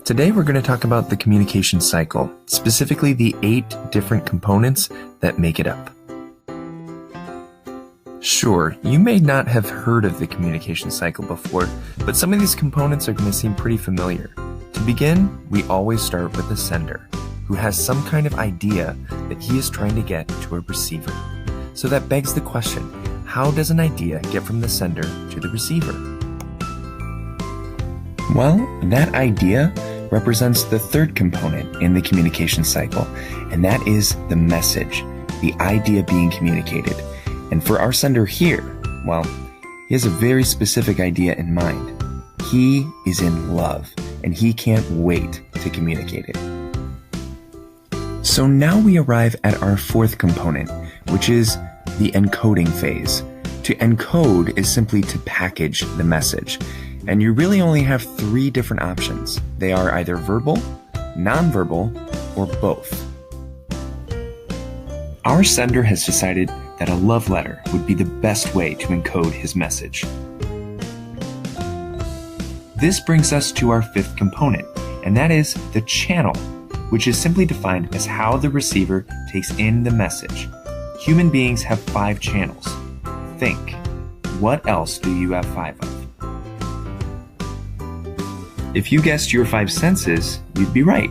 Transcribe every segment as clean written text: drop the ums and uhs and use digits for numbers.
Today we're going to talk about the communication cycle, specifically the 8 different components that make it up. Sure, you may not have heard of the communication cycle before, but some of these components are going to seem pretty familiar. To begin, we always start with the sender, who has some kind of idea that he is trying to get to a receiver. So that begs the question, how does an idea get from the sender to the receiver? Well, that idea represents the third component in the communication cycle, and that is the message, the idea being communicated. And for our sender here, well, he has a very specific idea in mind. He is in love, and he can't wait to communicate it. So now we arrive at our fourth component, which is the encoding phase. To encode is simply to package the message. And you really only have 3 different options. They are either verbal, nonverbal, or both. Our sender has decided that a love letter would be the best way to encode his message. This brings us to our 5th component, and that is the channel, which is simply defined as how the receiver takes in the message. Human beings have 5 channels. Think, what else do you have 5 of? If you guessed your 5 senses, you'd be right.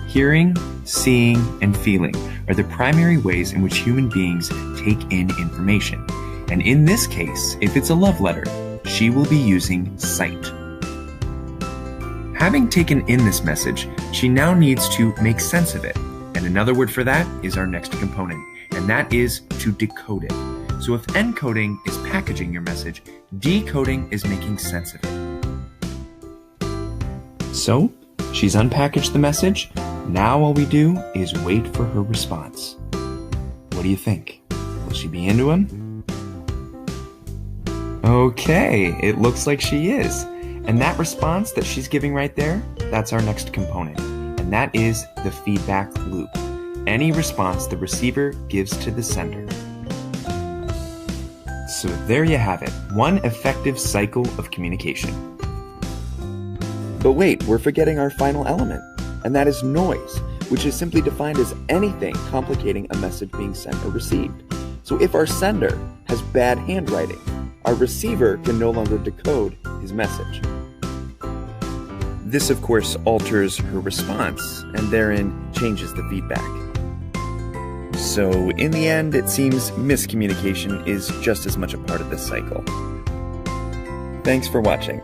Hearing, seeing, and feeling are the primary ways in which human beings take in information. And in this case, if it's a love letter, she will be using sight. Having taken in this message, she now needs to make sense of it. And another word for that is our next component, and that is to decode it. So if encoding is packaging your message, decoding is making sense of it. So, she's unpackaged the message. Now all we do is wait for her response. What do you think? Will she be into him? Okay, it looks like she is. And that response that she's giving right there, that's our next component. And that is the feedback loop. Any response the receiver gives to the sender. So there you have it, one effective cycle of communication. But wait, we're forgetting our final element, and that is noise, which is simply defined as anything complicating a message being sent or received. So if our sender has bad handwriting, our receiver can no longer decode his message. This, of course, alters her response, and therein changes the feedback. So in the end, it seems miscommunication is just as much a part of this cycle. Thanks for watching.